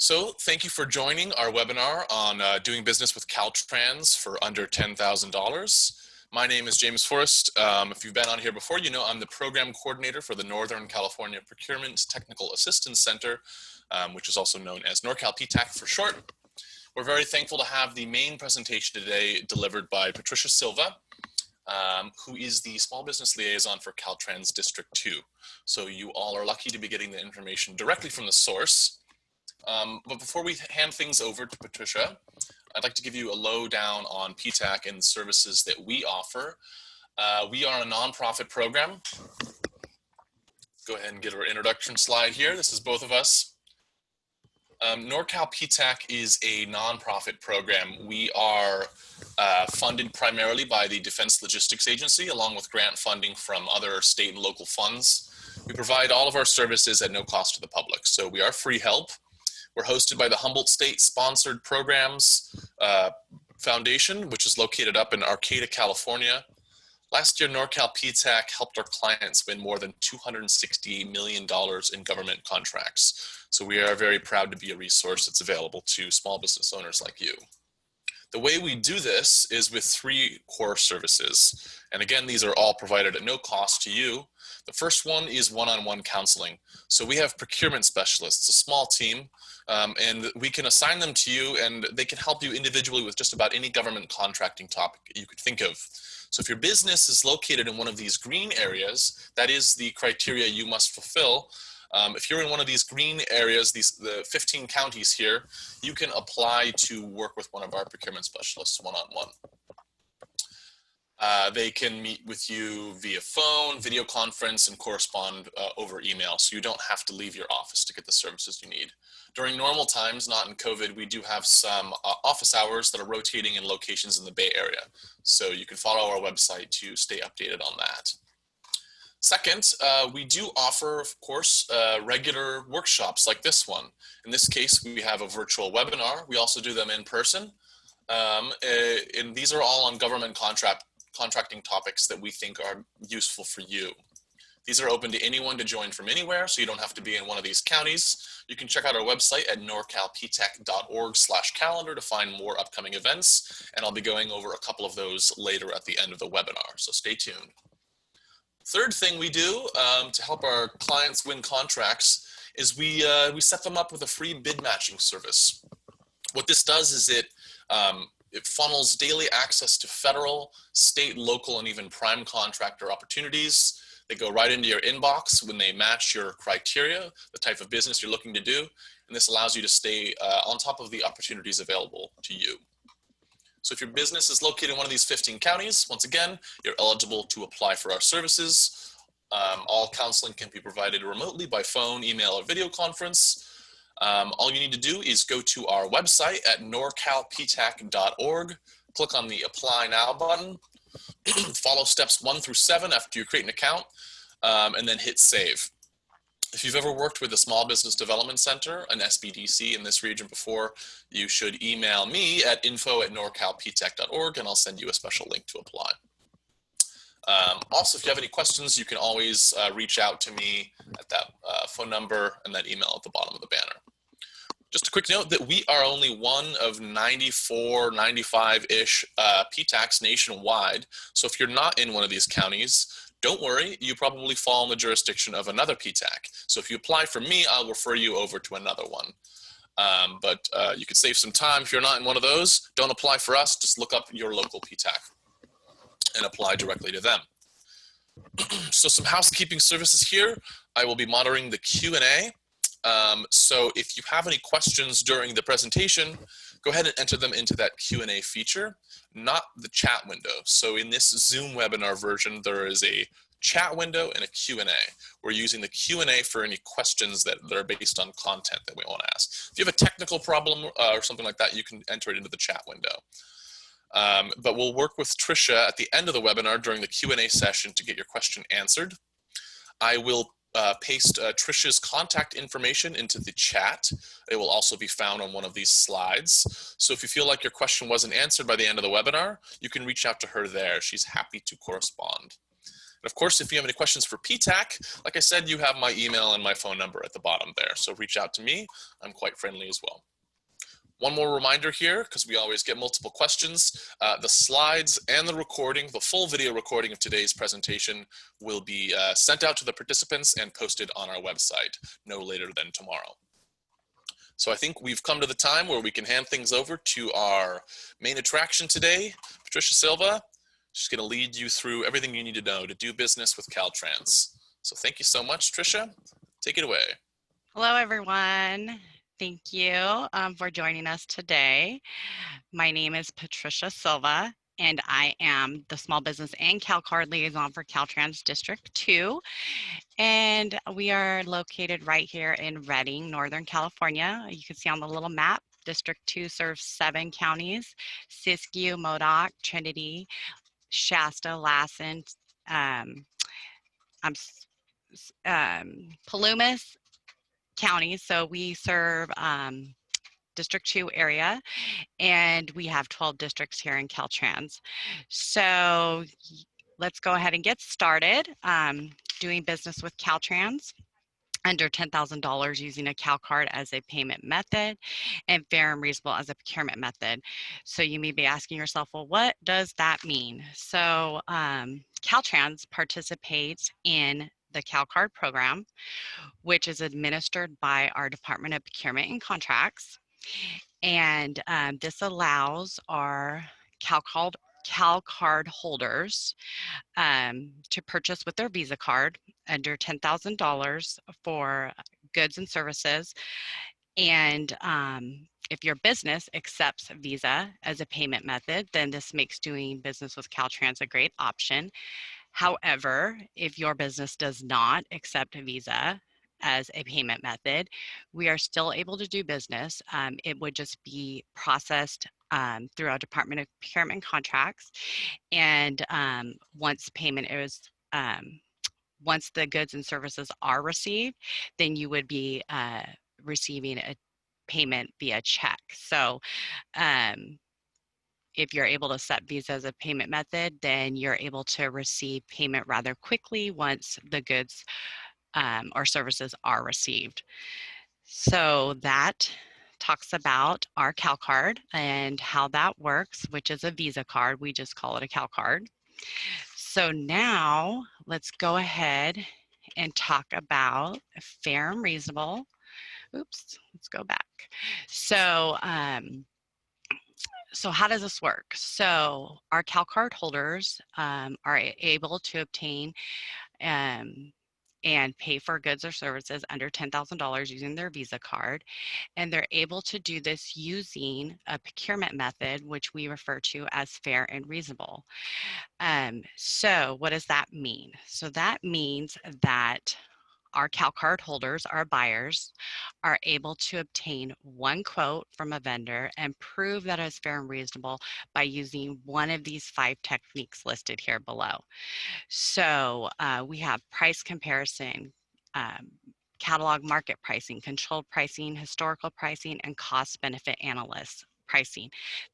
So thank you for joining our webinar on doing business with Caltrans for under $10,000. My name is James Forrest. If you've been on here before, you know I'm the program coordinator for the Northern California Procurement Technical Assistance Center, which is also known as Norcal PTAC for short. We're very thankful to have the main presentation today delivered by Patricia Silva, who is the Small Business Liaison for Caltrans District 2. So you all are lucky to be getting the information directly from the source. But before we hand things over to Patricia, I'd like to give you a lowdown on PTAC and the services that we offer. We are a nonprofit program. Go ahead and get our introduction slide here. This is both of us. NorCal PTAC is a nonprofit program. We are funded primarily by the Defense Logistics Agency, along with grant funding from other state and local funds. We provide all of our services at no cost to the public, so we are free help. We're hosted by the Humboldt State Sponsored Programs Foundation, which is located up in Arcata, California. Last year, NorCal PTAC helped our clients win more than $260 million in government contracts. So we are very proud to be a resource that's available to small business owners like you. The way we do this is with 3 core services. And again, these are all provided at no cost to you. The first one is one-on-one counseling. So we have procurement specialists, a small team, and we can assign them to you and they can help you individually with just about any government contracting topic you could think of. So if your business is located in one of these green areas, that is the criteria you must fulfill. If you're in one of these green areas, the 15 counties here, you can apply to work with one of our procurement specialists one-on-one. They can meet with you via phone, video conference, and correspond over email, so you don't have to leave your office to get the services you need. During normal times, not in COVID, we do have some office hours that are rotating in locations in the Bay Area, so you can follow our website to stay updated on that. Second, we do offer, of course, regular workshops like this one. In this case, we have a virtual webinar. We also do them in person, and these are all on government contracting topics that we think are useful for you. These are open to anyone to join from anywhere, so you don't have to be in one of these counties. You can check out our website at norcalptac.org/calendar to find more upcoming events, and I'll be going over a couple of those later at the end of the webinar, so stay tuned. Third thing we do to help our clients win contracts is we set them up with a free bid matching service. What this does is it funnels daily access to federal, state, local, and even prime contractor opportunities. They go right into your inbox when they match your criteria, the type of business you're looking to do, and this allows you to stay on top of the opportunities available to you. So if your business is located in one of these 15 counties, once again, you're eligible to apply for our services. All counseling can be provided remotely by phone, email, or video conference. All you need to do is go to our website at norcalptac.org, click on the Apply Now button, follow steps 1 through 7 after you create an account, and then hit Save. If you've ever worked with a Small Business Development Center, an SBDC in this region before, you should email me at info@norcalptac.org and I'll send you a special link to apply. Also, if you have any questions, you can always reach out to me at that phone number and that email at the bottom of the banner. Just a quick note that we are only one of 94, 95-ish PTACs nationwide. So if you're not in one of these counties, don't worry, you probably fall in the jurisdiction of another PTAC. So if you apply for me, I'll refer you over to another one. But you could save some time. If you're not in one of those, don't apply for us. Just look up your local PTAC and apply directly to them. So some housekeeping services here. I will be monitoring the Q&A. So if you have any questions during the presentation, go ahead and enter them into that Q&A feature, not the chat window. So in this Zoom webinar version, there is a chat window and a Q&A. We're using the Q&A for any questions that are based on content that we want to ask. If you have a technical problem or something like that, you can enter it into the chat window. But we'll work with Tricia at the end of the webinar during the Q&A session to get your question answered. I will paste Tricia's contact information into the chat. It will also be found on one of these slides. So if you feel like your question wasn't answered by the end of the webinar, you can reach out to her there. She's happy to correspond. And of course, if you have any questions for PTAC, like I said, you have my email and my phone number at the bottom there. So reach out to me. I'm quite friendly as well. One more reminder here, because we always get multiple questions, the slides and the recording, the full video recording of today's presentation will be sent out to the participants and posted on our website no later than tomorrow. So I think we've come to the time where we can hand things over to our main attraction today, Patricia Silva. She's going to lead you through everything you need to know to do business with Caltrans. So thank you so much, Tricia. Take it away. Hello, everyone. Thank you for joining us today. My name is Patricia Silva, and I am the Small Business and CalCard Liaison for Caltrans District 2. And we are located right here in Redding, Northern California. You can see on the little map, District 2 serves 7 counties: Siskiyou, Modoc, Trinity, Shasta, Lassen, Palumas counties. So we serve District 2 area, and we have 12 districts here in Caltrans. So let's go ahead and get started doing business with Caltrans. Under $10,000 using a CalCard as a payment method, and fair and reasonable as a procurement method. So you may be asking yourself, well, what does that mean? So Caltrans participates in the CalCard program, which is administered by our Department of Procurement and Contracts. And this allows our CalCard holders to purchase with their Visa card under $10,000 for goods and services. And if your business accepts Visa as a payment method, then this makes doing business with Caltrans a great option. However, if your business does not accept Visa as a payment method, we are still able to do business. It would just be processed through our Department of Procurement Contracts. And once payment is, once the goods and services are received, then you would be receiving a payment via check. So if you're able to set Visa as a payment method, then you're able to receive payment rather quickly once the goods or services are received. So that talks about our CalCard and how that works, which is a Visa card. We just call it a CalCard. So now let's go ahead and talk about fair and reasonable. Oops, let's go back. So, so how does this work? So our CalCard holders are able to obtain and pay for goods or services under $10,000 using their Visa card. And they're able to do this using a procurement method, which we refer to as fair and reasonable. So what does that mean? So that means that our CalCard holders, our buyers, are able to obtain one quote from a vendor and prove that it's fair and reasonable by using one of these 5 techniques listed here below. So we have price comparison, catalog market pricing, controlled pricing, historical pricing, and cost benefit analysis pricing.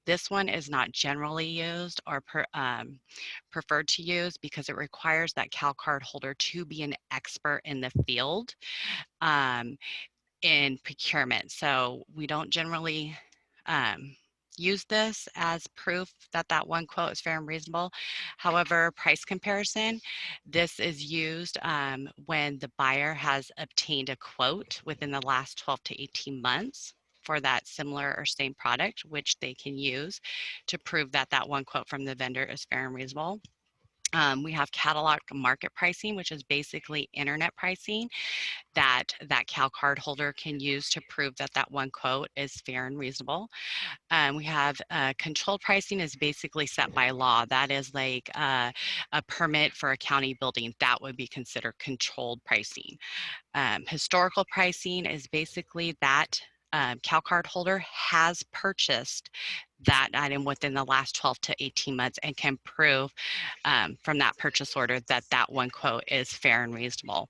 This one is not generally used or preferred to use because it requires that CalCard holder to be an expert in the field in procurement. So we don't generally use this as proof that that one quote is fair and reasonable. However, price comparison, this is used when the buyer has obtained a quote within the last 12 to 18 months for that similar or same product, which they can use to prove that that one quote from the vendor is fair and reasonable. We have catalog market pricing, which is basically internet pricing that CalCard holder can use to prove that that one quote is fair and reasonable. We have controlled pricing is basically set by law. That is like a permit for a county building. That would be considered controlled pricing. Historical pricing is basically that CalCard holder has purchased that item within the last 12 to 18 months and can prove from that purchase order that that one quote is fair and reasonable.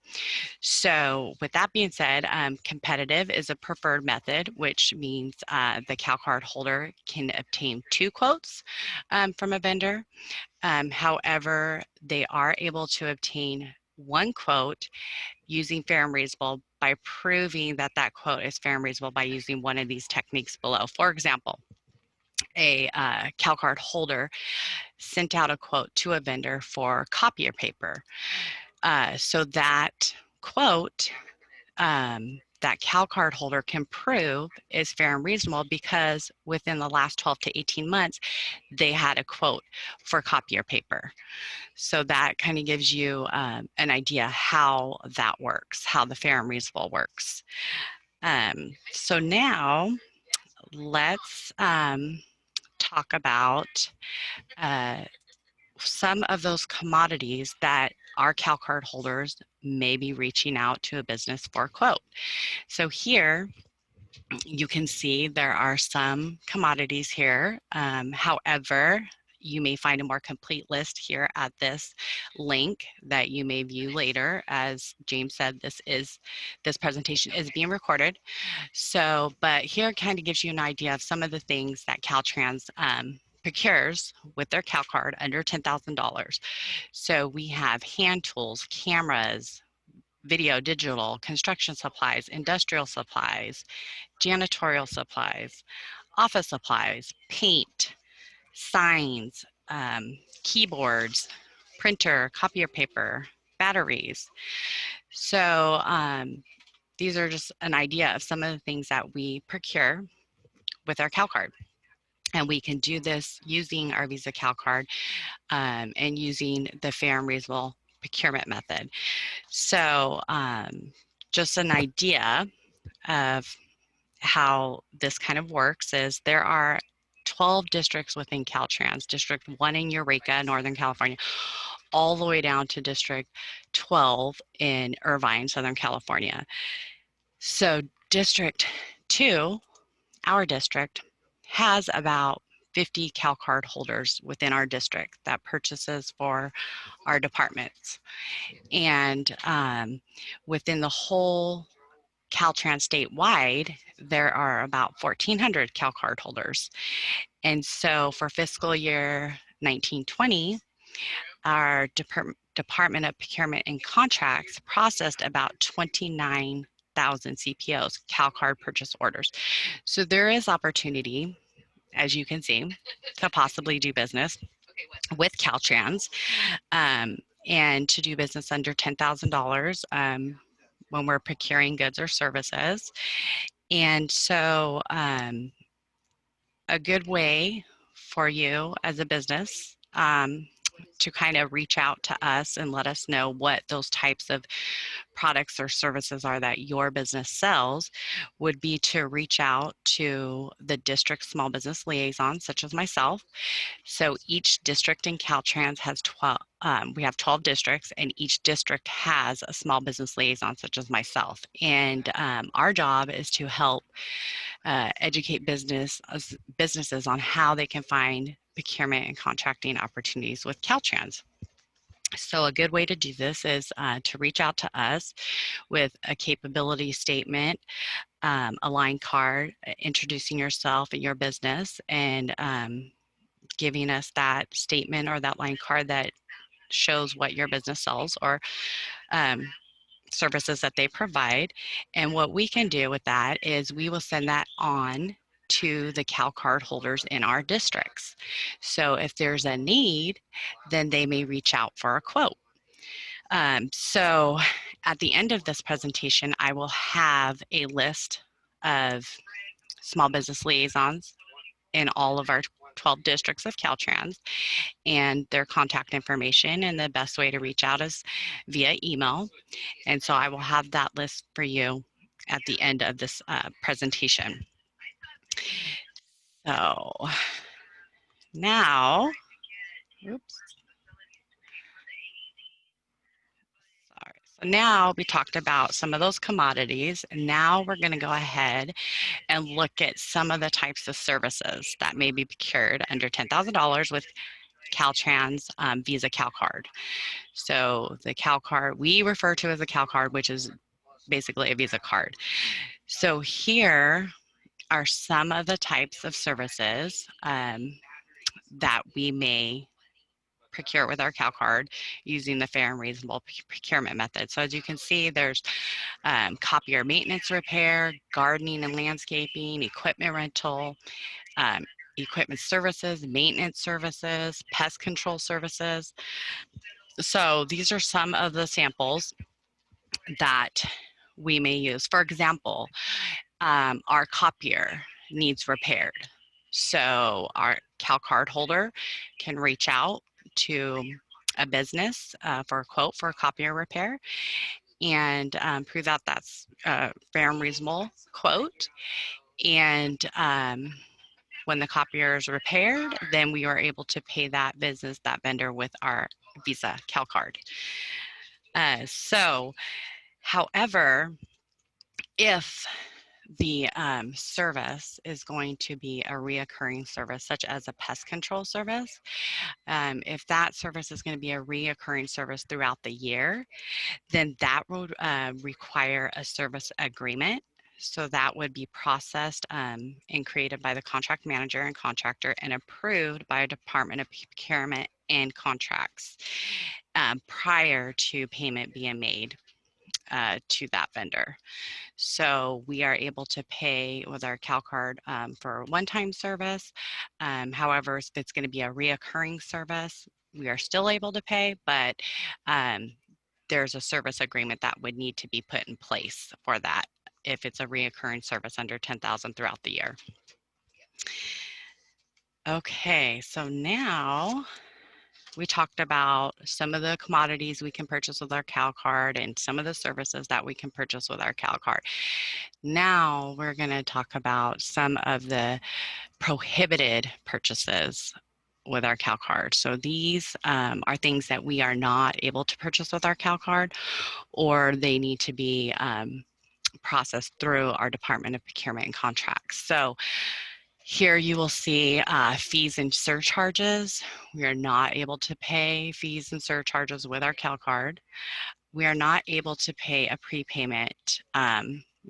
So with that being said, competitive is a preferred method, which means the CalCard holder can obtain 2 quotes from a vendor. However, they are able to obtain 1 quote using fair and reasonable by proving that that quote is fair and reasonable by using one of these techniques below. For example, a CalCard holder sent out a quote to a vendor for copier paper. So that quote that CalCard holder can prove is fair and reasonable because within the last 12 to 18 months, they had a quote for copier paper. So that kind of gives you an idea how that works, how the fair and reasonable works. So now let's talk about some of those commodities that our CalCard holders may be reaching out to a business for a quote. So here you can see there are some commodities here. However, you may find a more complete list here at this link that you may view later. As James said, this presentation is being recorded. So, but here kind of gives you an idea of some of the things that Caltrans procures with their CalCard under $10,000. So we have hand tools, cameras, video, digital, construction supplies, industrial supplies, janitorial supplies, office supplies, paint, signs, keyboards, printer, copier paper, batteries. So these are just an idea of some of the things that we procure with our CalCard. And we can do this using our Visa CalCard and using the fair and reasonable procurement method. So just an idea of how this kind of works is there are 12 districts within Caltrans, District 1 in Eureka, Northern California, all the way down to District 12 in Irvine, Southern California. So District 2, our district, has about 50 CalCard holders within our district that purchases for our departments. And within the whole Caltrans statewide, there are about 1,400 CalCard holders. And so for fiscal year 1920, our Department of Procurement and Contracts processed about 29,000 CPOs, CalCard purchase orders. So there is opportunity, as you can see, to possibly do business with Caltrans and to do business under $10,000 when we're procuring goods or services. And so a good way for you as a business to kind of reach out to us and let us know what those types of products or services are that your business sells would be to reach out to the district small business liaison, such as myself. So each district in Caltrans has 12, we have 12 districts, and each district has a small business liaison, such as myself. And our job is to help educate businesses on how they can find procurement and contracting opportunities with Caltrans. So a good way to do this is to reach out to us with a capability statement, a line card, introducing yourself and your business, and giving us that statement or that line card that shows what your business sells or services that they provide. And what we can do with that is we will send that on to the CalCard holders in our districts. So if there's a need, then they may reach out for a quote. So at the end of this presentation, I will have a list of small business liaisons in all of our 12 districts of Caltrans and their contact information, and the best way to reach out is via email. And so I will have that list for you at the end of this presentation. So now, oops. Sorry. now we talked about some of those commodities, and now we're going to go ahead and look at some of the types of services that may be procured under $10,000 with Caltrans Visa CalCard. So the CalCard we refer to as a CalCard, which is basically a Visa card. So here are some of the types of services that we may procure with our CalCard using the fair and reasonable procurement method. So as you can see, there's copier maintenance repair, gardening and landscaping, equipment rental, um, equipment services, maintenance services, pest control services. So these are some of the samples that we may use. For example, our copier needs repaired. So our CalCard holder can reach out to a business for a quote for a copier repair and prove that that's a fair and reasonable quote. And when the copier is repaired, then we are able to pay that business, that vendor, with our Visa CalCard. However, if the service is going to be a reoccurring service, such as a pest control service, if that service is going to be a reoccurring service throughout the year, then that would require a service agreement. So that would be processed and created by the contract manager and contractor and approved by a Department of Procurement and Contracts prior to payment being made to that vendor. So we are able to pay with our CalCard for one-time service. However, if it's going to be a reoccurring service, we are still able to pay, but there's a service agreement that would need to be put in place for that if it's a reoccurring service under $10,000 throughout the year. Okay, so now we talked about some of the commodities we can purchase with our CalCard and some of the services that we can purchase with our CalCard. Now we're going to talk about some of the prohibited purchases with our CalCard. So these are things that we are not able to purchase with our CalCard, or they need to be processed through our Department of Procurement and Contracts. So here you will see fees and surcharges. We are not able to pay fees and surcharges with our CalCard. We are not able to pay a prepayment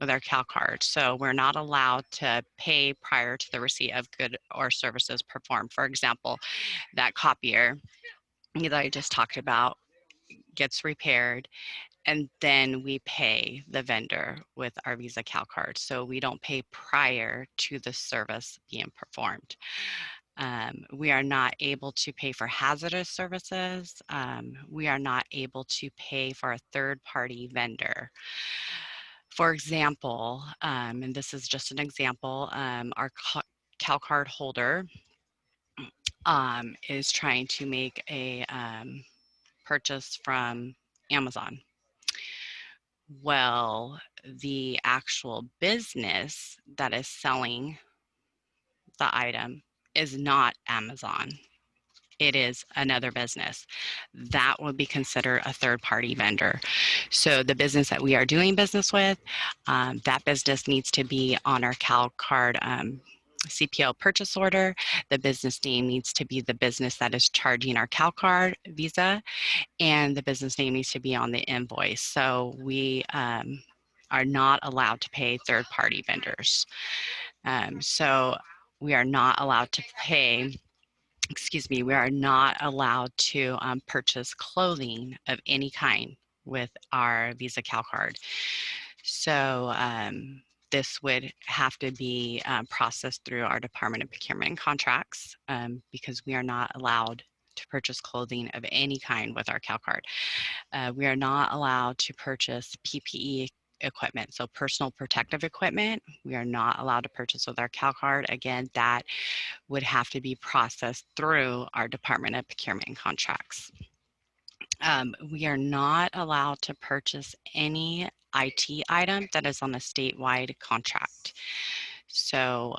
with our CalCard. So we're not allowed to pay prior to the receipt of good or services performed. For example, that copier that I just talked about gets repaired, and then we pay the vendor with our Visa CalCard. So we don't pay prior to the service being performed. We are not able to pay for hazardous services. We are not able to pay for a third-party vendor. For example, and this is just an example, our CalCard holder is trying to make a purchase from Amazon. Well, the actual business that is selling the item is not Amazon. It is another business. That would be considered a third-party vendor. So the business that we are doing business with, that business needs to be on our CalCard CPO purchase order. The business name needs to be the business that is charging our CalCard Visa, and the business name needs to be on the invoice. So we are not allowed to pay third-party vendors. So we are not allowed to pay, we are not allowed to purchase clothing of any kind with our Visa CalCard. So this would have to be processed through our Department of Procurement and Contracts because we are not allowed to purchase clothing of any kind with our CalCard. We are not allowed to purchase PPE equipment, so personal protective equipment. We are not allowed to purchase with our CalCard. Again, that would have to be processed through our Department of Procurement and Contracts. We are not allowed to purchase any IT item that is on a statewide contract. So,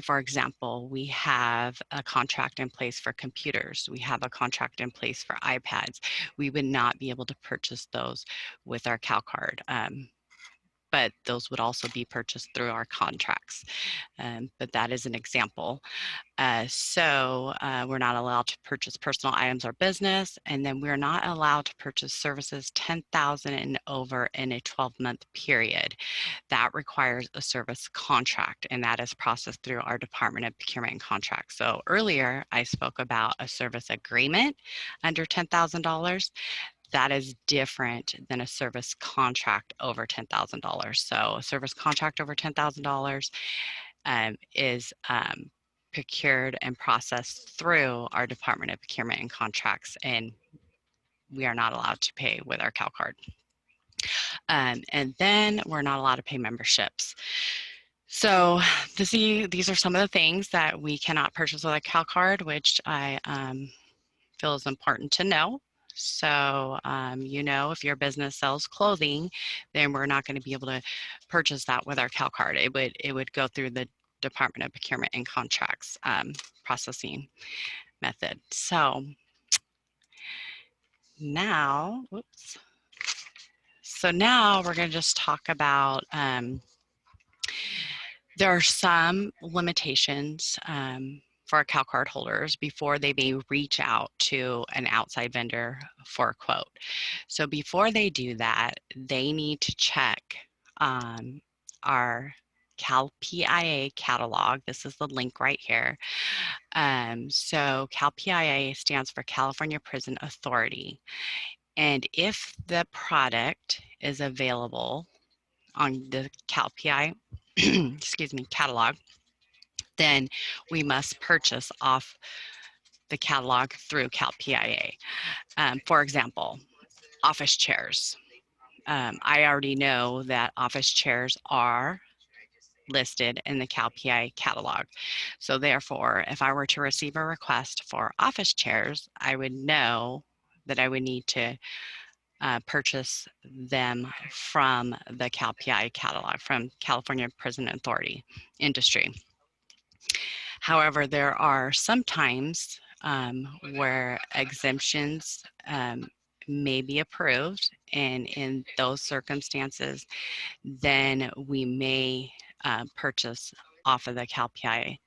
for example, we have a contract in place for computers. We have a contract in place for iPads. We would not be able to purchase those with our CalCard, but those would also be purchased through our contracts. But that is an example. We're not allowed to purchase personal items or business, and then we're not allowed to purchase services 10,000 and over in a 12-month period. That requires a service contract, and that is processed through our Department of Procurement and Contracts. So earlier, I spoke about a service agreement under $10,000. That is different than a service contract over $10,000. So a service contract over $10,000 is procured and processed through our Department of Procurement and Contracts, and we are not allowed to pay with our CalCard. And then we're not allowed to pay memberships. So these are some of the things that we cannot purchase with a CalCard, which I feel is important to know. So, if your business sells clothing, then we're not going to be able to purchase that with our CalCard. It would go through the Department of Procurement and Contracts processing method. So now, now we're going to just talk about, there are some limitations for our CalCard holders before they may reach out to an outside vendor for a quote. So before they do that, they need to check our CalPIA catalog. This is the link right here. So CalPIA stands for California Prison Authority. And if the product is available on the CalPIA catalog, then we must purchase off the catalog through CalPIA. For example, office chairs. I already know that office chairs are listed in the CalPIA catalog. So therefore, if I were to receive a request for office chairs, I would know that I would need to purchase them from the CalPIA catalog, from California Prison Authority Industry. However, there are some times where exemptions may be approved, and in those circumstances, then we may purchase off of the CalPIA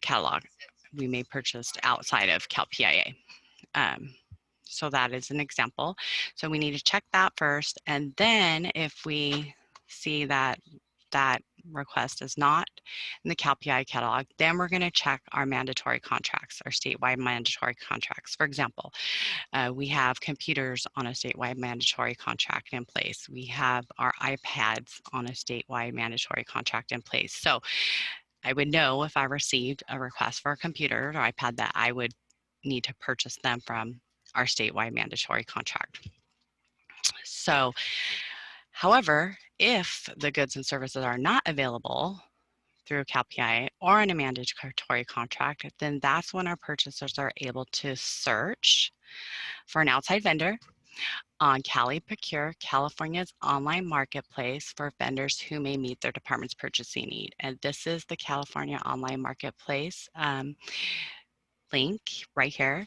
catalog. We may purchase outside of CalPIA. So that is an example. So we need to check that first, and then if we see that that request is not in the CalPI catalog, then we're going to check our mandatory contracts, our statewide mandatory contracts. For example, we have computers on a statewide mandatory contract in place. We have our iPads on a statewide mandatory contract in place. So I would know if I received a request for a computer or iPad that I would need to purchase them from our statewide mandatory contract. So, however, if the goods and services are not available through CalPI or in a mandatory contract, then that's when our purchasers are able to search for an outside vendor on CALEPROCURE, California's online marketplace for vendors who may meet their department's purchasing need. And this is the California online marketplace link right here.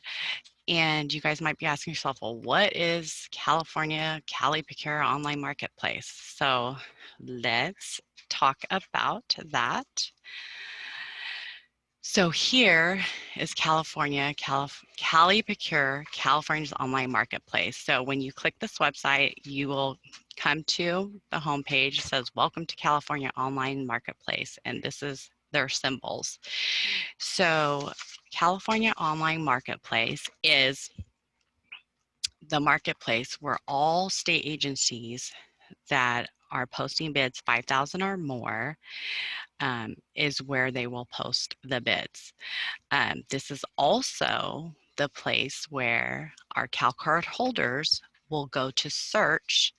And you guys might be asking yourself, well, what is California CALEPROCURE online marketplace? So let's talk about that. So here is CALEPROCURE, California's online marketplace. So when you click this website, you will come to the homepage. It says, welcome to California online marketplace. And this is their symbols. So California online marketplace is the marketplace where all state agencies that are posting bids 5,000 or more is where they will post the bids. This is also the place where our CalCard holders will go to search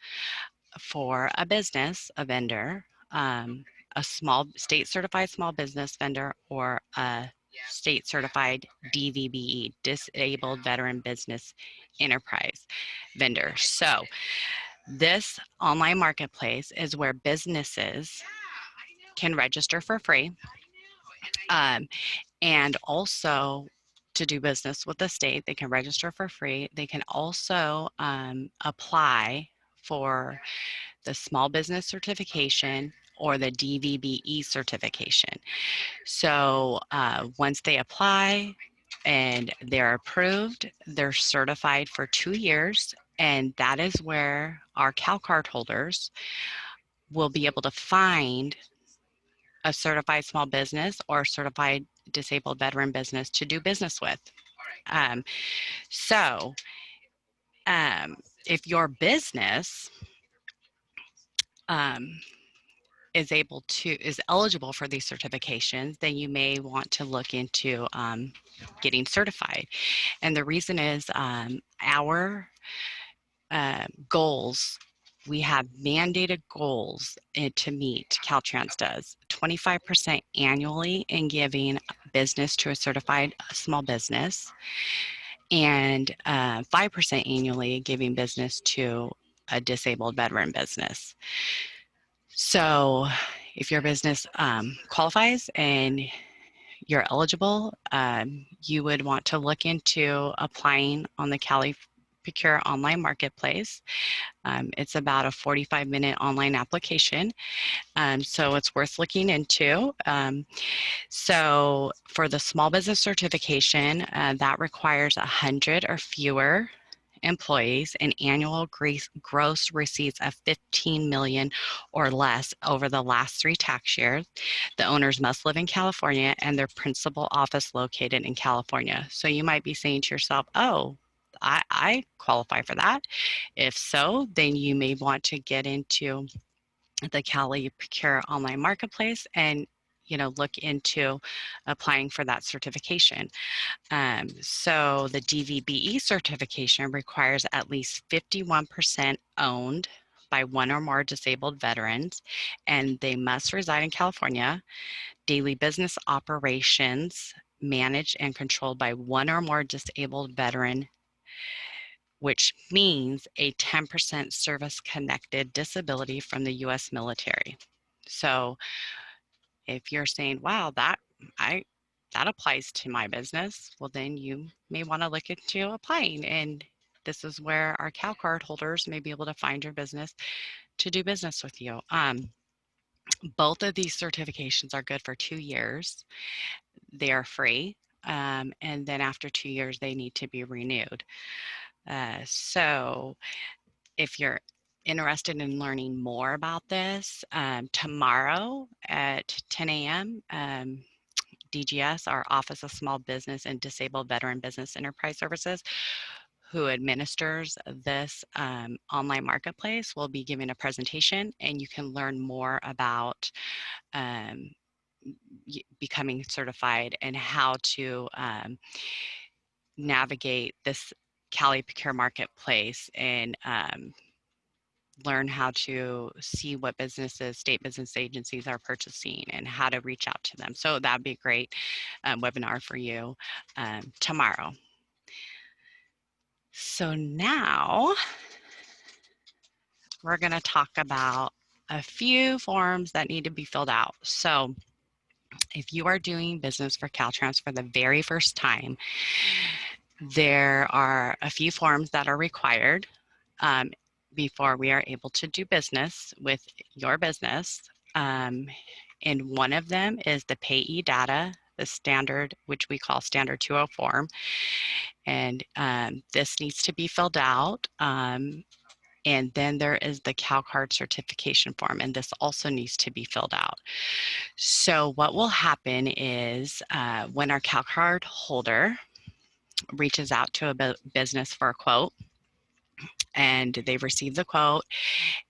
for a business, a vendor, a small state certified small business vendor, or a state certified DVBE, Disabled Veteran Business Enterprise vendor. So this online marketplace is where businesses can register for free. And also to do business with the state, they can register for free. They can also apply for the small business certification or the DVBE certification. So once they apply and they're approved, they're certified for 2 years, and that is where our CalCard holders will be able to find a certified small business or certified disabled veteran business to do business with. Um, so if your business is eligible for these certifications, then you may want to look into getting certified. And the reason is our goals. We have mandated goals to meet, Caltrans does, 25% annually in giving business to a certified small business, and 5% annually giving business to a disabled veteran business. So if your business qualifies and you're eligible, you would want to look into applying on the CALEPROCURE online marketplace. It's about a 45-minute online application, so it's worth looking into. So for the small business certification, that requires 100 or fewer employees and annual gross receipts of 15 million or less over the last 3 tax years. The owners must live in California and their principal office located in California. So you might be saying to yourself, oh, I qualify for that. If so, then you may want to get into the CALEPROCURE online marketplace and look into applying for that certification. So the DVBE certification requires at least 51% owned by one or more disabled veterans, and they must reside in California. Daily business operations managed and controlled by one or more disabled veteran, which means a 10% service-connected disability from the U.S. military. So if you're saying, wow, that applies to my business, well, then you may want to look into applying. And this is where our CalCard holders may be able to find your business to do business with you. Both of these certifications are good for 2 years. They are free. And then after 2 years, they need to be renewed. So if you're interested in learning more about this, tomorrow at 10 a.m., DGS, our Office of Small Business and Disabled Veteran Business Enterprise Services, who administers this online marketplace, will be giving a presentation, and you can learn more about becoming certified and how to navigate this CALEPROCURE marketplace and learn how to see what businesses, state business agencies are purchasing and how to reach out to them. So that'd be a great webinar for you tomorrow. So now we're going to talk about a few forms that need to be filled out. So if you are doing business for Caltrans for the very first time, there are a few forms that are required before we are able to do business with your business. And one of them is the payee data, the standard, which we call standard 2.0 form. And this needs to be filled out. And then there is the CalCard certification form, and this also needs to be filled out. So what will happen is when our CalCard holder reaches out to a business for a quote, and they receive the quote,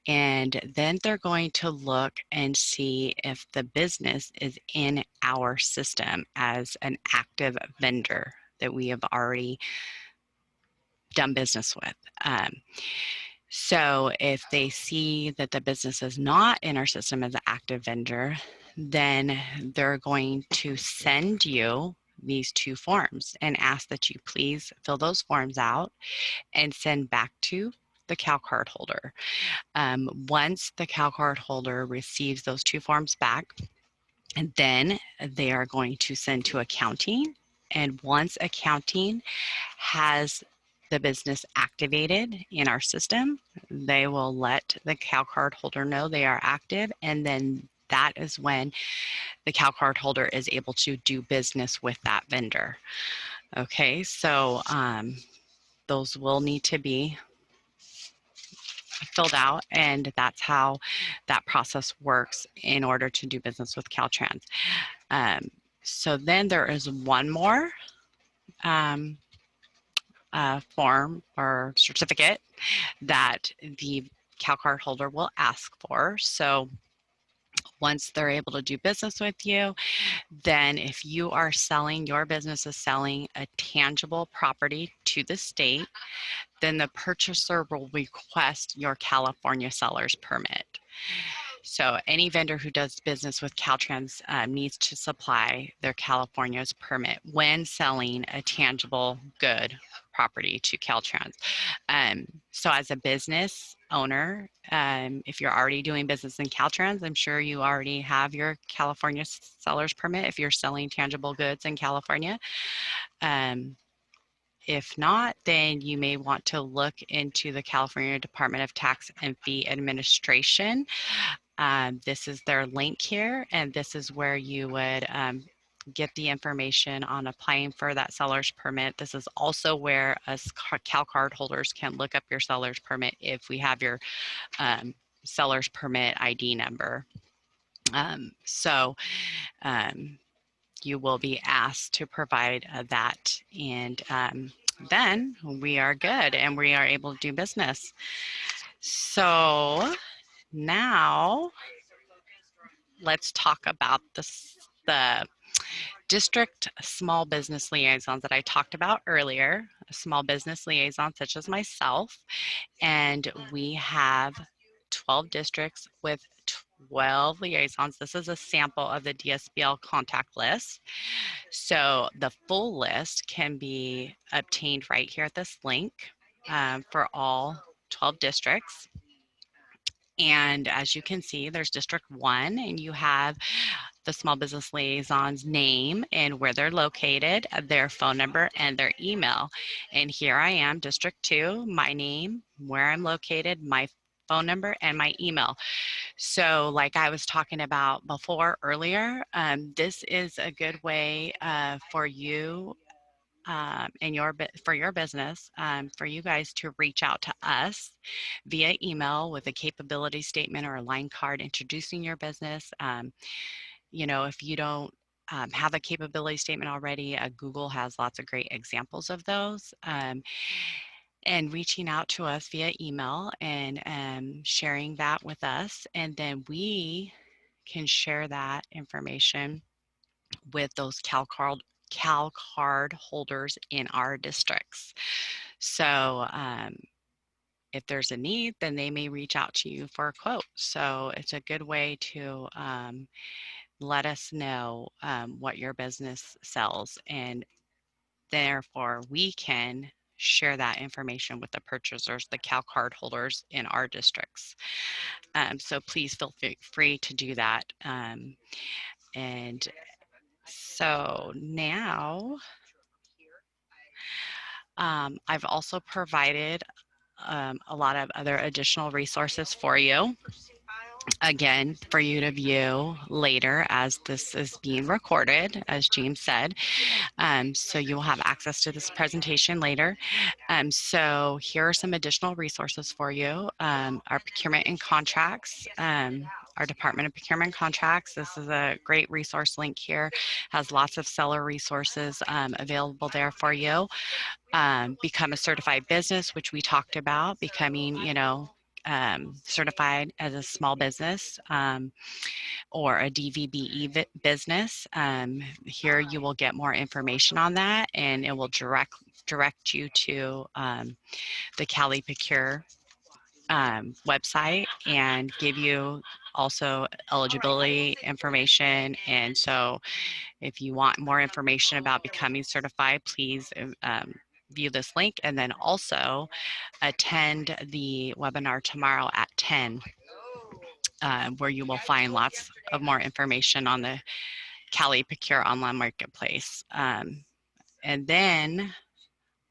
and then they're going to look and see if the business is in our system as an active vendor that we have already done business with. So if they see that the business is not in our system as an active vendor, then they're going to send you these 2 forms and ask that you please fill those forms out and send back to the CalCard holder. Once the CalCard holder receives those 2 forms back, And then they are going to send to accounting. And once accounting has the business activated in our system, they will let the CalCard holder know they are active. And then that is when the CalCard holder is able to do business with that vendor. Okay, so those will need to be filled out, and that's how that process works in order to do business with Caltrans. So then there is one more um, form or certificate that the CalCard holder will ask for. So once they're able to do business with you, then if you are selling, your business is selling a tangible property to the state, then the purchaser will request your California seller's permit. So any vendor who does business with Caltrans needs to supply their California's permit when selling a tangible good property to Caltrans. So as a business owner, if you're already doing business in Caltrans, I'm sure you already have your California seller's permit if you're selling tangible goods in California. If not, then you may want to look into the California Department of Tax and Fee Administration. This is their link here, and this is where you would get the information on applying for that seller's permit. This is also where us CalCard holders can look up your seller's permit if we have your seller's permit ID number. You will be asked to provide that, and then we are good and we are able to do business. So now let's talk about the district small business liaisons that I talked about earlier, a small business liaison such as myself, and we have 12 districts with 12 liaisons. This is a sample of the DSBL contact list. So the full list can be obtained right here at this link for all 12 districts. And as you can see, there's District 1, and you have the small business liaison's name and where they're located, their phone number, and their email. And here I am, District 2, my name, where I'm located, my phone number, and my email. So like I was talking about before earlier, this is a good way for you for your business, for you guys to reach out to us via email with a capability statement or a line card introducing your business. If you don't have a capability statement already, Google has lots of great examples of those. And reaching out to us via email and sharing that with us, and then we can share that information with those CalCard holders in our districts. So if there's a need, then they may reach out to you for a quote. So it's a good way to let us know what your business sells, and therefore we can share that information with the purchasers, the CalCard holders in our districts. So please feel free to do that. And so now I've also provided a lot of other additional resources for you. Again, for you to view later as this is being recorded, as James said. So you will have access to this presentation later. So here are some additional resources for you. Our procurement and contracts, our Department of Procurement Contracts. This is a great resource link here. Has lots of seller resources available there for you. Become a certified business, which we talked about, becoming, certified as a small business or a DVBE business. Here you will get more information on that, and it will direct you to the CALEPROCURE website and give you also eligibility information. And so if you want more information about becoming certified, please view this link, and then also attend the webinar tomorrow at 10, where you will find lots of more information on the CALEPROCURE online marketplace. And then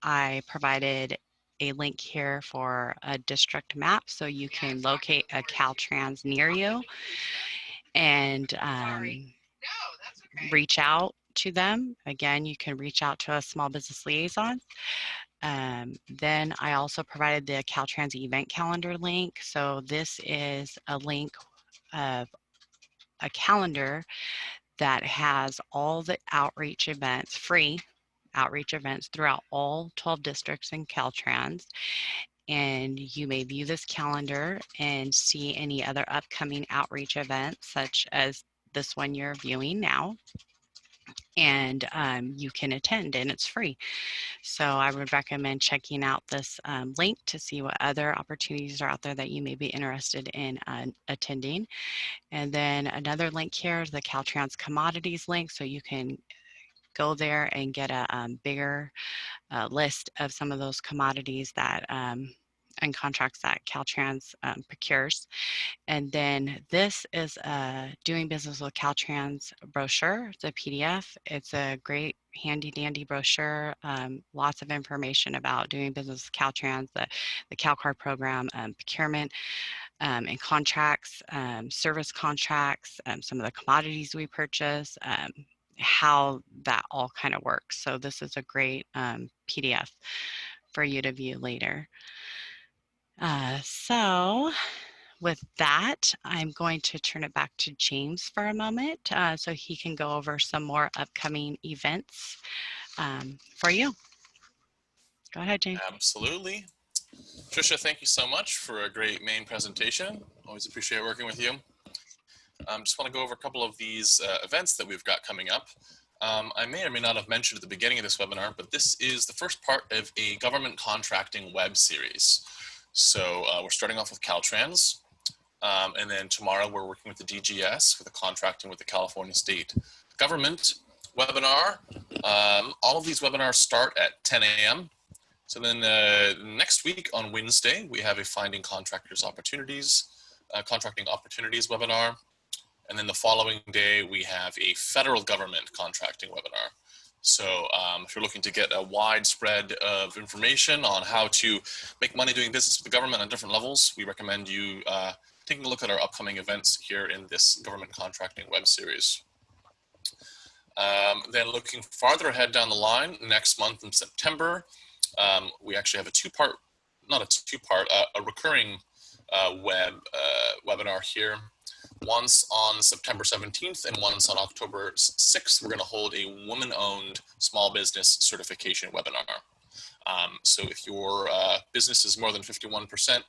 I provided a link here for a district map so you can locate a Caltrans near you and reach out to them. Again, you can reach out to a small business liaison. Then I also provided the Caltrans event calendar link. So this is a link of a calendar that has all the outreach events, free outreach events throughout all 12 districts in Caltrans. And you may view this calendar and see any other upcoming outreach events, such as this one you're viewing now. And you can attend, and it's free. So I would recommend checking out this link to see what other opportunities are out there that you may be interested in attending. And then another link here is the Caltrans commodities link, so you can go there and get a bigger list of some of those commodities that and contracts that Caltrans procures. And then this is a Doing Business with Caltrans brochure. It's a PDF. It's a great handy dandy brochure. Lots of information about doing business with Caltrans, the CalCard program, procurement and contracts, service contracts, some of the commodities we purchase, how that all kind of works. So this is a great PDF for you to view later. So with that, I'm going to turn it back to James for a moment so he can go over some more upcoming events for you. Go ahead, James. Absolutely. Tricia, thank you so much for a great main presentation. Always appreciate working with you. Just want to go over a couple of these events that we've got coming up. I may or may not have mentioned at the beginning of this webinar, but this is the first part of a government contracting web series. So we're starting off with Caltrans, and then tomorrow we're working with the DGS for the contracting with the California State Government webinar. All of these webinars start at 10 a.m. So then next week on Wednesday, we have a Finding Contractors Opportunities, Contracting Opportunities webinar. And then the following day, we have a federal government contracting webinar. So if you're looking to get a wide spread of information on how to make money doing business with the government on different levels, we recommend you taking a look at our upcoming events here in this government contracting web series. Then looking farther ahead down the line, next month in September, we actually have a a recurring webinar here. Once on September 17th and once on October 6th, we're going to hold a woman-owned small business certification webinar. So if your business is more than 51%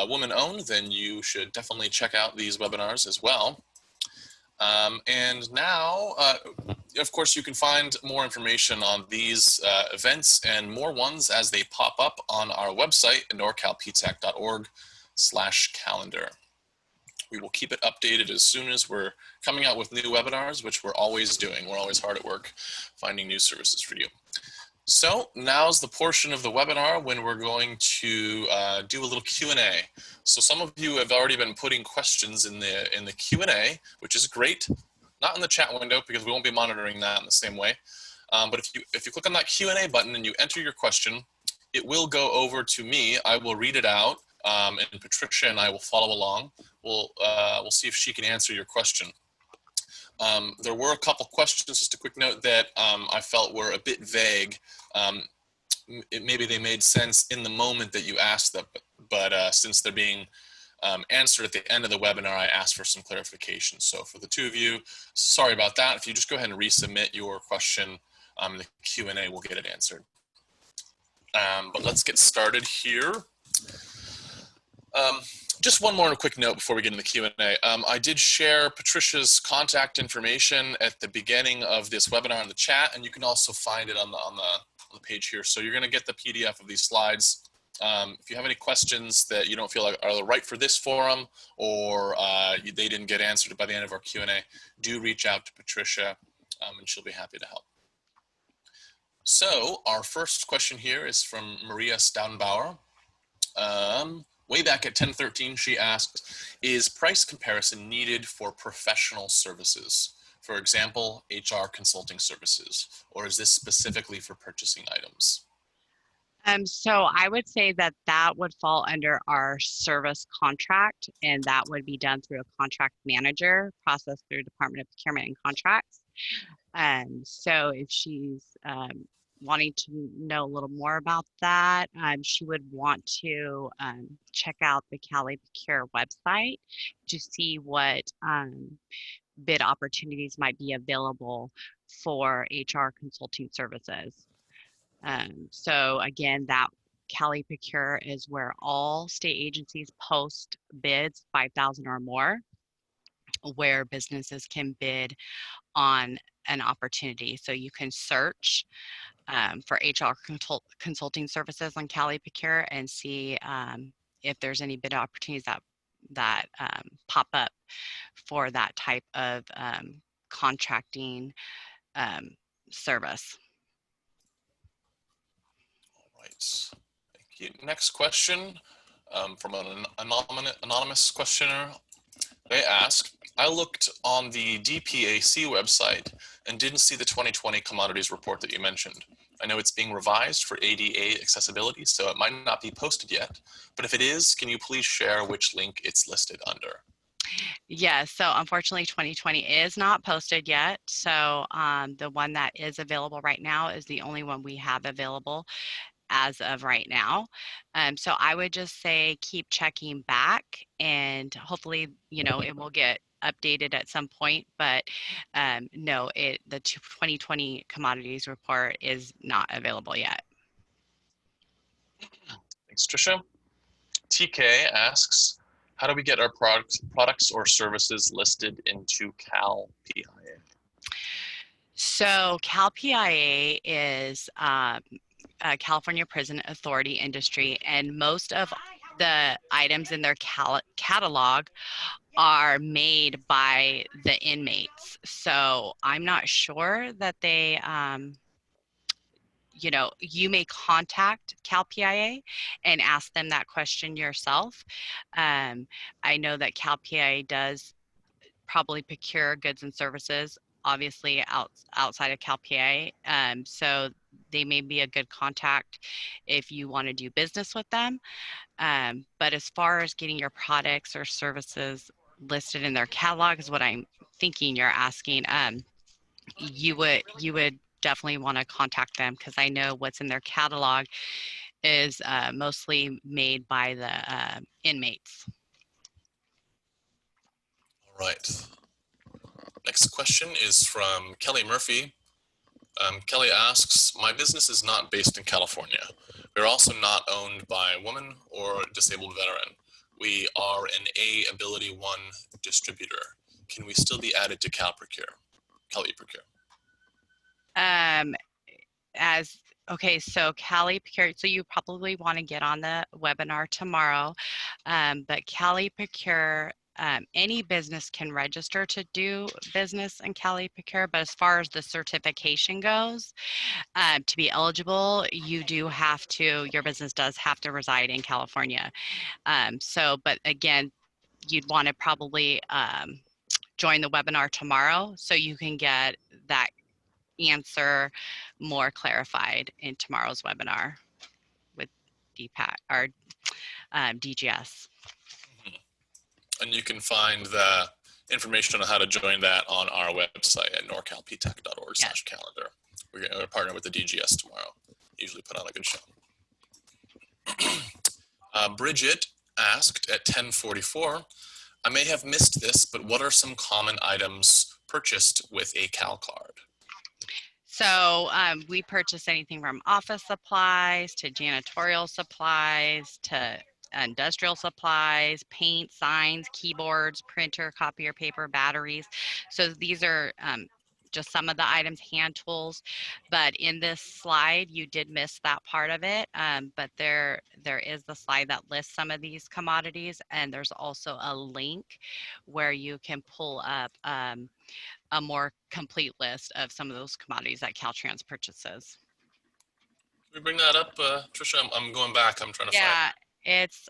woman-owned, then you should definitely check out these webinars as well. And now, of course, you can find more information on these events and more ones as they pop up on our website at norcalptech.org/calendar. We will keep it updated as soon as we're coming out with new webinars, which we're always doing. We're always hard at work finding new services for you. So now's the portion of the webinar when we're going to do a little Q&A. So some of you have already been putting questions in the Q&A, which is great. Not in the chat window because we won't be monitoring that in the same way. But if you click on that Q&A button and you enter your question, it will go over to me. I will read it out. And Patricia and I will follow along. We'll see if she can answer your question. There were a couple questions, just a quick note, that I felt were a bit vague. Maybe they made sense in the moment that you asked them, but since they're being answered at the end of the webinar, I asked for some clarification. So for the two of you, sorry about that. If you just go ahead and resubmit your question in the Q&A, we'll get it answered. But let's get started here. Just one more quick note before we get into the Q&A. I did share Patricia's contact information at the beginning of this webinar in the chat, and you can also find it on the page here. So you're going to get the PDF of these slides. If you have any questions that you don't feel like are right for this forum, or they didn't get answered by the end of our Q&A, do reach out to Patricia, and she'll be happy to help. So our first question here is from Maria Staudenbauer. Way back at 1013, she asked, is price comparison needed for professional services? For example, HR consulting services, or is this specifically for purchasing items? So I would say that that would fall under our service contract, and that would be done through a contract manager process through Department of Procurement and Contracts. So if she's wanting to know a little more about that, she would want to check out the CALEPROCURE website to see what bid opportunities might be available for HR consulting services. So again, that CALEPROCURE is where all state agencies post bids 5,000 or more, where businesses can bid on an opportunity. So you can search for HR consulting services on CALEPROCURE and see if there's any bid opportunities that pop up for that type of contracting service. All right. Thank you. Next question from an anonymous questioner. They ask, I looked on the DPAC website and didn't see the 2020 commodities report that you mentioned. I know it's being revised for ADA accessibility, so it might not be posted yet. But if it is, can you please share which link it's listed under? Yes, so unfortunately 2020 is not posted yet. So the one that is available right now is the only one we have available as of right now. So I would just say keep checking back, and hopefully, it will get updated at some point, but no, the 2020 commodities report is not available yet. Thanks, Tricia. TK asks, how do we get our products or services listed into CalPIA? So CalPIA is California Prison Authority industry, and most of the items in their catalog are made by the inmates. So I'm not sure that they, you may contact CalPIA and ask them that question yourself. I know that CalPIA does probably procure goods and services, obviously outside of CalPIA. So they may be a good contact if you want to do business with them. But as far as getting your products or services listed in their catalog is what I'm thinking you're asking. You would definitely want to contact them, because I know what's in their catalog is mostly made by the inmates. All right. Next question is from Kelly Murphy. Kelly asks, my business is not based in California. We're also not owned by a woman or a disabled veteran. We are an A-Ability 1 distributor. Can we still be added to CalPROCURE? Okay, so CalEPROCURE, so you probably want to get on the webinar tomorrow, but CalEPROCURE, any business can register to do business in CalEPROCURE, but as far as the certification goes, to be eligible, your business does have to reside in California. But again, you'd want to probably join the webinar tomorrow so you can get that answer more clarified in tomorrow's webinar with DPAC or DGS. And you can find the information on how to join that on our website at norcalptech.org/calendar. We're going to partner with the DGS tomorrow. Usually put on a good show. Bridget asked at 10:44, I may have missed this, but what are some common items purchased with a CalCard? So we purchase anything from office supplies to janitorial supplies to industrial supplies, paint, signs, keyboards, printer, copier paper, batteries. So these are just some of the items, hand tools. But in this slide, you did miss that part of it. But there is the slide that lists some of these commodities, and there's also a link where you can pull up a more complete list of some of those commodities that Caltrans purchases. Can we bring that up, Tricia? I'm going back. I'm trying to find. It's,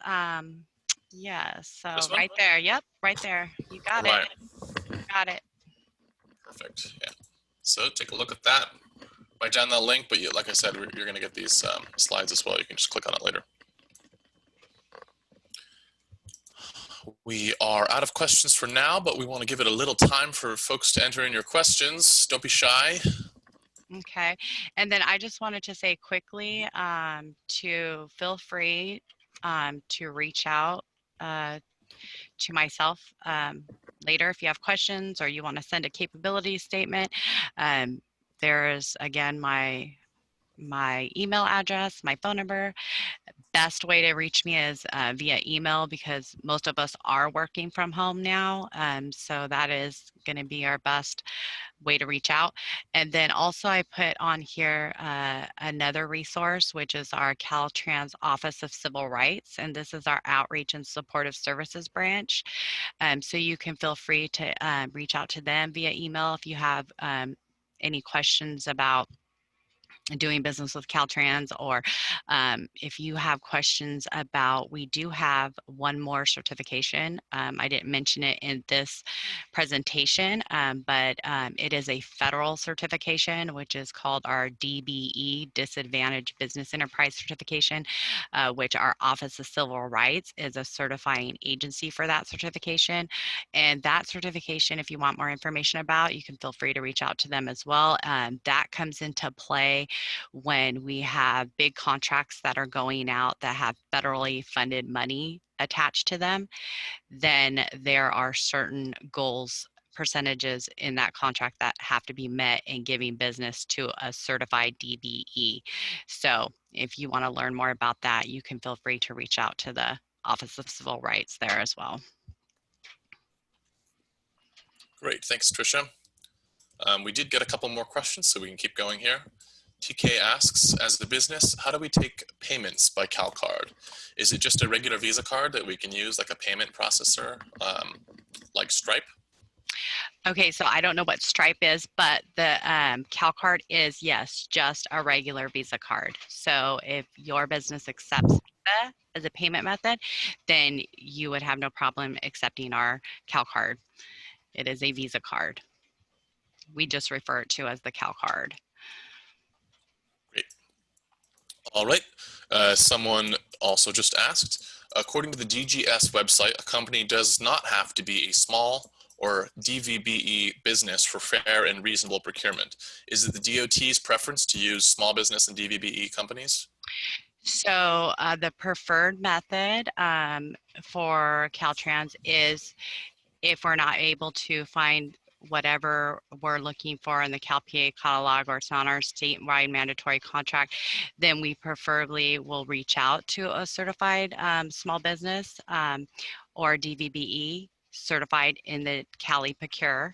yeah, so This one? right there. Yep, right there. You All got it. right, Got it. perfect. Yeah. So take a look at that. Write down that link, but like I said, you're going to get these slides as well. You can just click on it later. We are out of questions for now, but we want to give it a little time for folks to enter in your questions. Don't be shy. Okay. And then I just wanted to say quickly to feel free to reach out to myself later if you have questions or you want to send a capability statement. There is, again, my email address, my phone number. Best way to reach me is via email because most of us are working from home now. So that is going to be our best way to reach out. And then also I put on here another resource, which is our Caltrans Office of Civil Rights. And this is our outreach and supportive services branch. So you can feel free to reach out to them via email if you have any questions about doing business with Caltrans, or if you have questions about, we do have one more certification. I didn't mention it in this presentation, but it is a federal certification, which is called our DBE, Disadvantaged Business Enterprise Certification, which our Office of Civil Rights is a certifying agency for that certification. And that certification, if you want more information about, you can feel free to reach out to them as well. That comes into play when we have big contracts that are going out that have federally funded money attached to them. Then there are certain goals, percentages in that contract that have to be met in giving business to a certified DBE. So if you want to learn more about that, you can feel free to reach out to the Office of Civil Rights there as well. Great, thanks, Tricia. We did get a couple more questions, so we can keep going here. TK asks, as the business, how do we take payments by CalCard? Is it just a regular Visa card that we can use like a payment processor, like Stripe? Okay, so I don't know what Stripe is, but the CalCard is, yes, just a regular Visa card. So if your business accepts Visa as a payment method, then you would have no problem accepting our CalCard. It is a Visa card. We just refer it to as the CalCard. Great. All right. Someone also just asked, according to the DGS website, a company does not have to be a small or DVBE business for fair and reasonable procurement. Is it the DOT's preference to use small business and DVBE companies? So the preferred method for Caltrans is, if we're not able to find whatever we're looking for in the CalPA catalog, or it's on our statewide mandatory contract, then we preferably will reach out to a certified small business or DVBE certified in the CALEPROCURE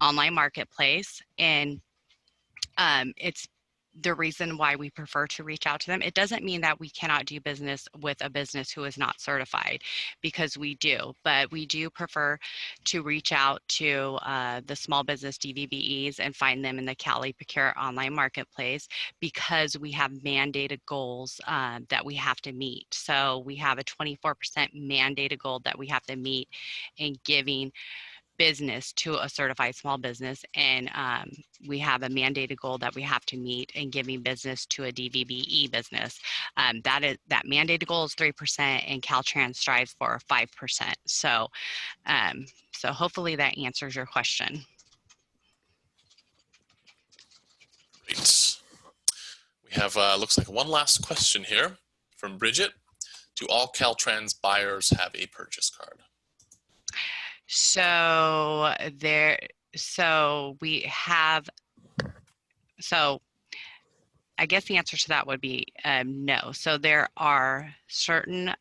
online marketplace. And it's the reason why we prefer to reach out to them. It doesn't mean that we cannot do business with a business who is not certified, because we do, but we do prefer to reach out to the small business DVBEs and find them in the CalEPROCURE online marketplace, because we have mandated goals that we have to meet. So we have a 24% mandated goal that we have to meet in giving business to a certified small business, and we have a mandated goal that we have to meet in giving business to a DVBE business. That mandated goal is 3%, and Caltrans strives for 5%. So, so hopefully that answers your question. Great. We have, looks like one last question here from Bridget. Do all Caltrans buyers have a purchase card? So we have, so I guess the answer to that would be no. So there are certain,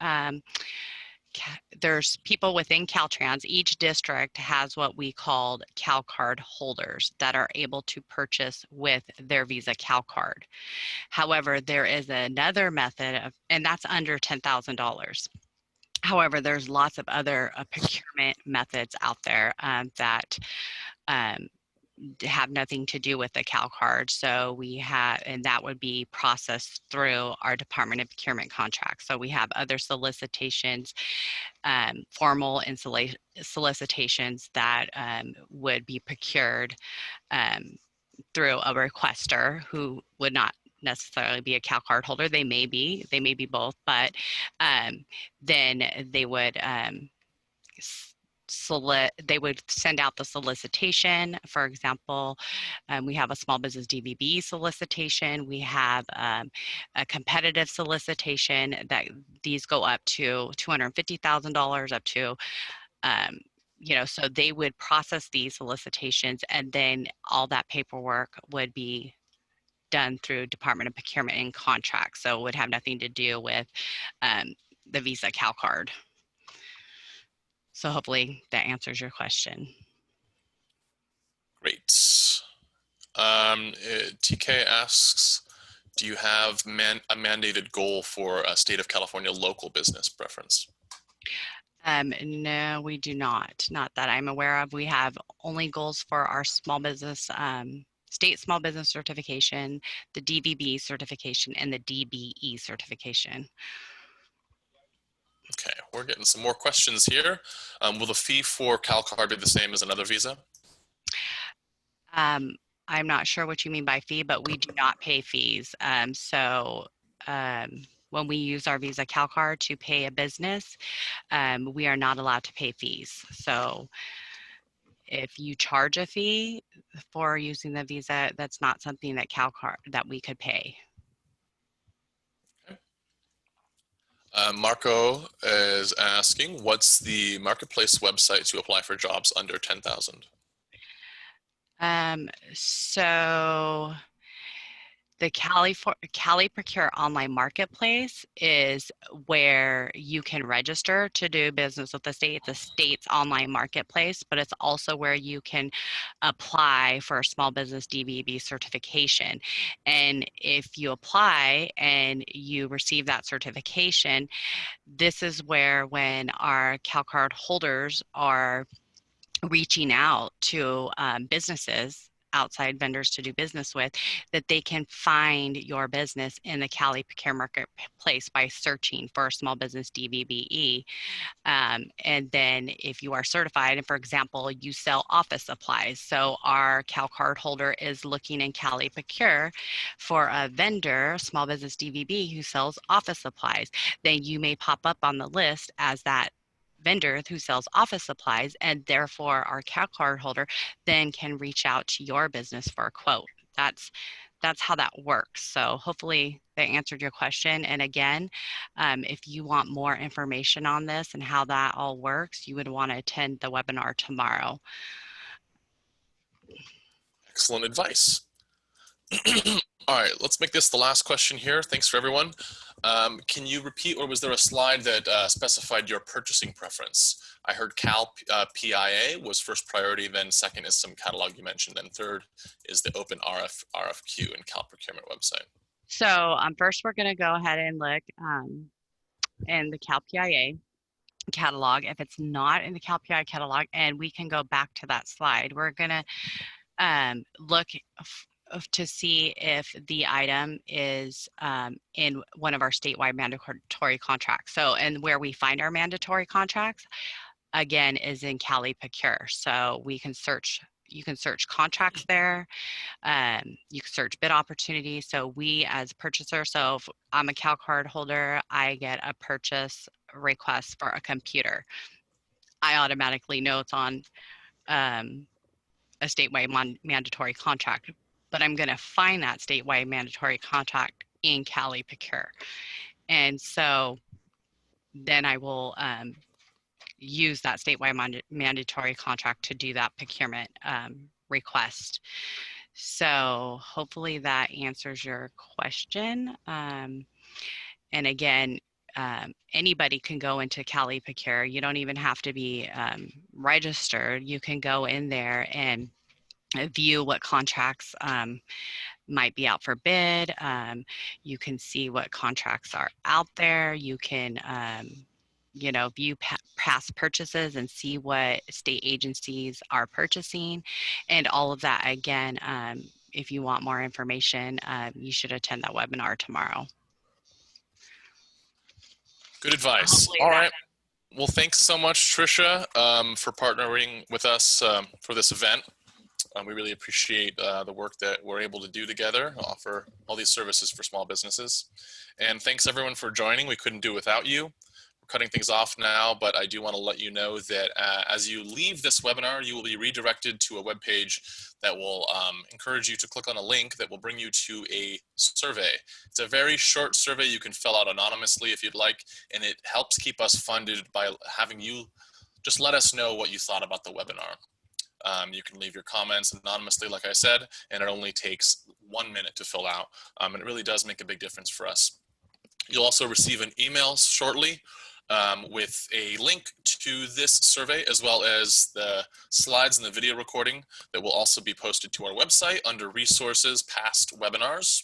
there's people within Caltrans. Each district has what we call CalCard holders that are able to purchase with their Visa CalCard. However, there is another method of, and that's under $10,000. However, there's lots of other procurement methods out there that have nothing to do with the CalCard. So we have, and that would be processed through our Department of Procurement contracts. So we have other solicitations, formal solicitations that would be procured through a requester who would not necessarily be a CalCard holder. They may be both, but then they would they would send out the solicitation. For example, we have a small business DBB solicitation. We have a competitive solicitation that these go up to $250,000 up to, so they would process these solicitations, and then all that paperwork would be done through Department of Procurement and Contracts. So it would have nothing to do with the Visa CalCard. So hopefully that answers your question. Great. TK asks, do you have a mandated goal for a state of California local business preference? No, we do not. Not that I'm aware of. We have only goals for our small business, state small business certification, the DBB certification, and the DBE certification. Okay, we're getting some more questions here. Will the fee for CalCard be the same as another visa? I'm not sure what you mean by fee, but we do not pay fees. When we use our Visa CalCard to pay a business, we are not allowed to pay fees. So if you charge a fee for using the Visa, that's not something that CalCard that we could pay. Marco is asking, what's the marketplace website to apply for jobs under 10,000? So the CALEPROCURE online marketplace is where you can register to do business with the state. It's a state's online marketplace, but it's also where you can apply for a small business DBB certification. And if you apply and you receive that certification, this is where, when our CalCard holders are reaching out to businesses, outside vendors to do business with, that they can find your business in the CALEPROCURE marketplace by searching for small business DBBE. And then if you are certified, and for example, you sell office supplies, so our CalCard holder is looking in CALEPROCURE for a vendor, small business DBB, who sells office supplies, then you may pop up on the list as that vendor who sells office supplies, and therefore our CalCard holder then can reach out to your business for a quote. That's how that works. So hopefully that answered your question. And again, if you want more information on this and how that all works, you would want to attend the webinar tomorrow. Excellent advice. All right, let's make this the last question here. Thanks for everyone. Can you repeat, or was there a slide that specified your purchasing preference? I heard PIA was first priority, then second is some catalog you mentioned, then third is the open RFQ and Cal Procurement website. So first we're going to go ahead and look in the CalPIA catalog. If it's not in the CalPIA catalog, and we can go back to that slide, we're going to look to see if the item is in one of our statewide mandatory contracts. So, and where we find our mandatory contracts, again, is in CALEPROCURE. So we can search, you can search contracts there. You can search bid opportunities. So we as purchaser, so if I'm a CalCard holder, I get a purchase request for a computer. I automatically know it's on a statewide mandatory contract, but I'm going to find that statewide mandatory contract in CALEPROCURE. And so then I will use that statewide mandatory contract to do that procurement request. So hopefully that answers your question. And again, anybody can go into CALEPROCURE. You don't even have to be registered. You can go in there and view what contracts might be out for bid. You can see what contracts are out there. You can view past purchases and see what state agencies are purchasing and all of that. Again, if you want more information, you should attend that webinar tomorrow. Good advice. Hopefully All right. Well, thanks so much, Tricia, for partnering with us for this event. We really appreciate the work that we're able to do together, offer all these services for small businesses. And thanks everyone for joining. We couldn't do it without you. We're cutting things off now, but I do want to let you know that as you leave this webinar, you will be redirected to a web page that will encourage you to click on a link that will bring you to a survey. It's a very short survey you can fill out anonymously if you'd like, and it helps keep us funded by having you just let us know what you thought about the webinar. You can leave your comments anonymously, like I said, and it only takes 1 minute to fill out. And it really does make a big difference for us. You'll also receive an email shortly with a link to this survey, as well as the slides and the video recording that will also be posted to our website under resources, past webinars.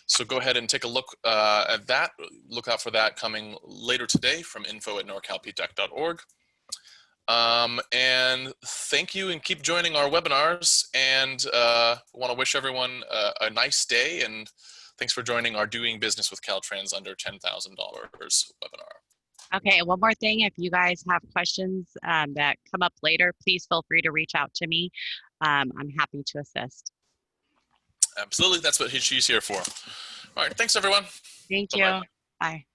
So go ahead and take a look at that. Look out for that coming later today from info@norcalptech.org. And thank you, and keep joining our webinars, and want to wish everyone a nice day, and thanks for joining our Doing Business with Caltrans Under $10,000 webinar. Okay, one more thing. If you guys have questions that come up later, please feel free to reach out to me. I'm happy to assist. Absolutely, that's what she's here for. All right, thanks everyone. Thank Bye-bye. you. Bye.